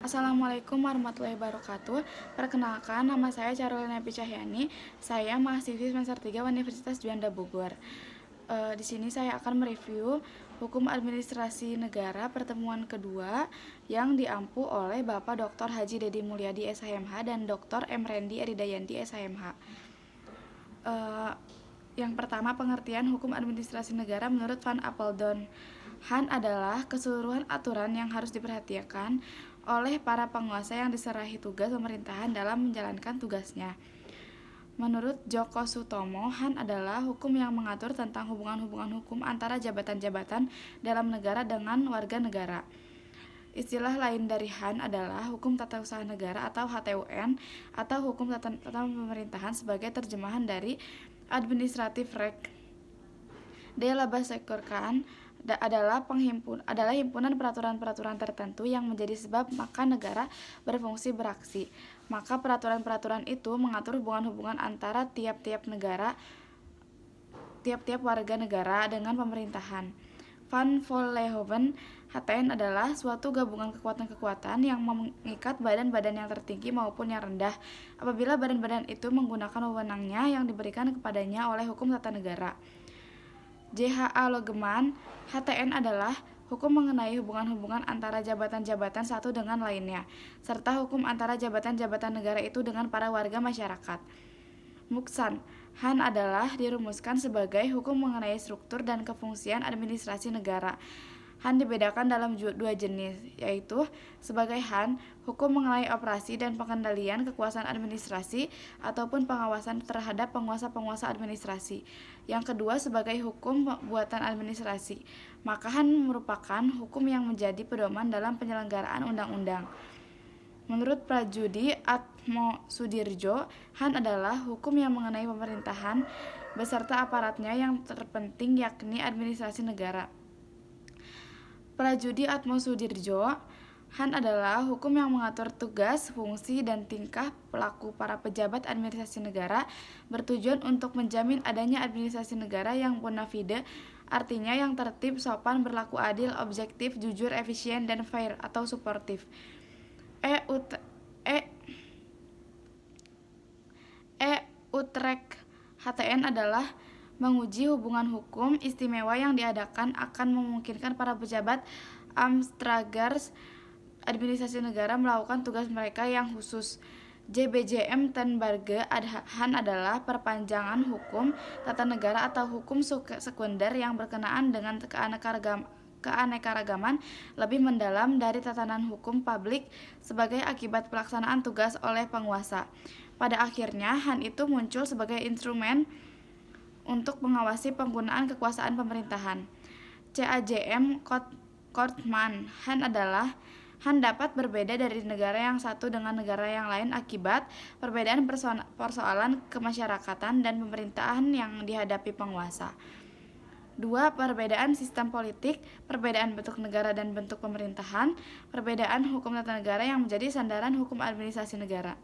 Assalamualaikum warahmatullahi wabarakatuh. Perkenalkan, nama saya Carolina Picahyani. Saya mahasiswi semester 3 Universitas Juanda Bogor. Di sini saya akan mereview Hukum Administrasi Negara pertemuan kedua yang diampu oleh Bapak Dr. Haji Dedi Mulyadi SHMH dan Dr. M. Rendi Eridayanti SHMH. Yang pertama, pengertian hukum administrasi negara menurut Van Apeldoorn. HAN adalah keseluruhan aturan yang harus diperhatikan oleh para penguasa yang diserahi tugas pemerintahan dalam menjalankan tugasnya. Menurut Djoko Sutomo, HAN adalah hukum yang mengatur tentang hubungan-hubungan hukum antara jabatan-jabatan dalam negara dengan warga negara. Istilah lain dari HAN adalah Hukum Tata Usaha Negara atau HTUN atau Hukum Tata Pemerintahan sebagai terjemahan dari Administrative Reg. Delabasekurkan adalah himpunan peraturan-peraturan tertentu yang menjadi sebab maka negara berfungsi beraksi. Maka peraturan-peraturan itu mengatur hubungan-hubungan antara tiap-tiap warga negara dengan pemerintahan. Van Vollenhoven, HTN adalah suatu gabungan kekuatan-kekuatan yang mengikat badan-badan yang tertinggi maupun yang rendah apabila badan-badan itu menggunakan wewenangnya yang diberikan kepadanya oleh hukum tata negara. JHA Logeman, HTN adalah hukum mengenai hubungan-hubungan antara jabatan-jabatan satu dengan lainnya, serta hukum antara jabatan-jabatan negara itu dengan para warga masyarakat. Muksan, HAN adalah dirumuskan sebagai hukum mengenai struktur dan kefungsian administrasi negara. HAN dibedakan dalam dua jenis, yaitu sebagai HAN, hukum mengenai operasi dan pengendalian kekuasaan administrasi ataupun pengawasan terhadap penguasa-penguasa administrasi. Yang kedua sebagai hukum buatan administrasi, maka HAN merupakan hukum yang menjadi pedoman dalam penyelenggaraan undang-undang. Menurut Prajudi Atmosudirjo, HAN adalah hukum yang mengenai pemerintahan beserta aparatnya yang terpenting yakni administrasi negara. Prajudi Atmosudirjo, HAN adalah hukum yang mengatur tugas, fungsi, dan tingkah pelaku para pejabat administrasi negara bertujuan untuk menjamin adanya administrasi negara yang bona fide, artinya yang tertib, sopan, berlaku adil, objektif, jujur, efisien, dan fair atau suportif. Utrecht HTN adalah menguji hubungan hukum istimewa yang diadakan akan memungkinkan para pejabat Amsterdagers administrasi negara melakukan tugas mereka yang khusus. JBJM ten Barge HAN adalah perpanjangan hukum tata negara atau hukum sekunder yang berkenaan dengan keanekaragaman lebih mendalam dari tatanan hukum publik sebagai akibat pelaksanaan tugas oleh penguasa. Pada akhirnya, HAN itu muncul sebagai instrumen untuk mengawasi penggunaan kekuasaan pemerintahan. CAJM Kortman, HAN dapat berbeda dari negara yang satu dengan negara yang lain akibat perbedaan persoalan kemasyarakatan dan pemerintahan yang dihadapi penguasa. 2. Perbedaan sistem politik, perbedaan bentuk negara dan bentuk pemerintahan, perbedaan hukum tata negara yang menjadi sandaran hukum administrasi negara.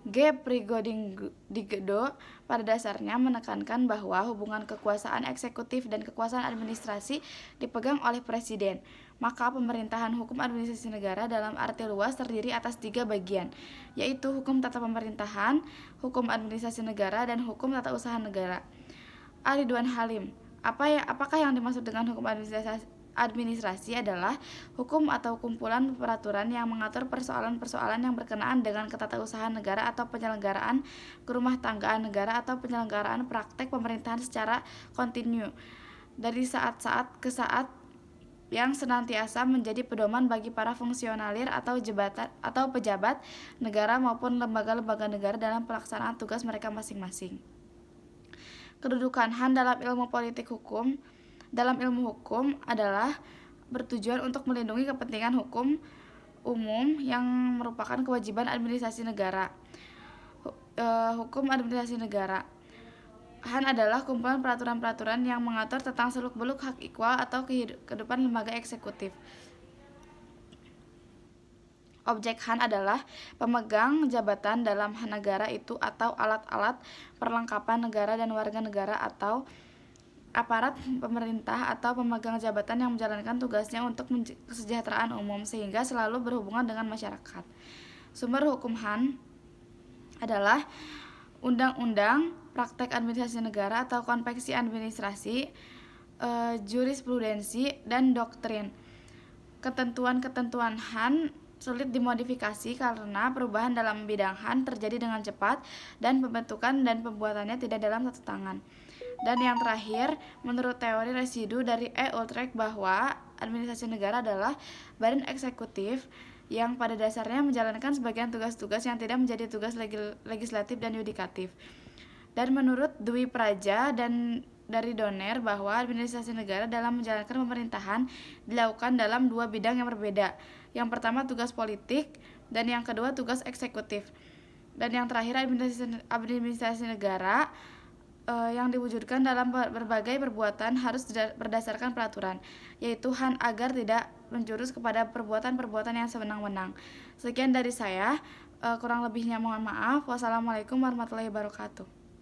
G. Prigodindigdo pada dasarnya menekankan bahwa hubungan kekuasaan eksekutif dan kekuasaan administrasi dipegang oleh presiden. Maka pemerintahan hukum administrasi negara dalam arti luas terdiri atas 3 bagian, yaitu hukum tata pemerintahan, hukum administrasi negara, dan hukum tata usaha negara. Ridwan Halim, apakah yang dimaksud dengan hukum administrasi adalah hukum atau kumpulan peraturan yang mengatur persoalan-persoalan yang berkenaan dengan ketatausahaan negara atau penyelenggaraan kerumah tanggaan negara atau penyelenggaraan praktek pemerintahan secara kontinu dari saat ke saat yang senantiasa menjadi pedoman bagi para fungsionalir atau pejabat negara maupun lembaga-lembaga negara dalam pelaksanaan tugas mereka masing-masing. Kedudukan HAN dalam ilmu hukum adalah bertujuan untuk melindungi kepentingan hukum umum yang merupakan kewajiban administrasi negara. Hukum administrasi negara. HAN adalah kumpulan peraturan-peraturan yang mengatur tentang seluk-beluk hak ikhwal atau kehidupan lembaga eksekutif. Objek HAN adalah pemegang jabatan dalam negara itu atau alat-alat perlengkapan negara dan warga negara atau aparat pemerintah atau pemegang jabatan yang menjalankan tugasnya untuk kesejahteraan umum sehingga selalu berhubungan dengan masyarakat. Sumber hukum Han adalah Undang-Undang Praktek Administrasi Negara atau Konveksi Administrasi, Jurisprudensi, dan Doktrin. Ketentuan-ketentuan Han sulit dimodifikasi karena perubahan dalam bidang Han terjadi dengan cepat dan pembentukan dan pembuatannya tidak dalam satu tangan. Dan yang terakhir, menurut teori residu dari E. Utrecht bahwa administrasi negara adalah badan eksekutif yang pada dasarnya menjalankan sebagian tugas-tugas yang tidak menjadi tugas legislatif dan yudikatif. Dan menurut Dwi Praja dan dari Donner bahwa administrasi negara dalam menjalankan pemerintahan dilakukan dalam dua bidang yang berbeda. Yang pertama tugas politik dan yang kedua tugas eksekutif. Dan yang terakhir administrasi negara yang diwujudkan dalam berbagai perbuatan harus berdasarkan peraturan, yaitu Han agar tidak menjurus kepada perbuatan-perbuatan yang sewenang-wenang. Sekian dari saya, kurang lebihnya mohon maaf. Wassalamualaikum warahmatullahi wabarakatuh.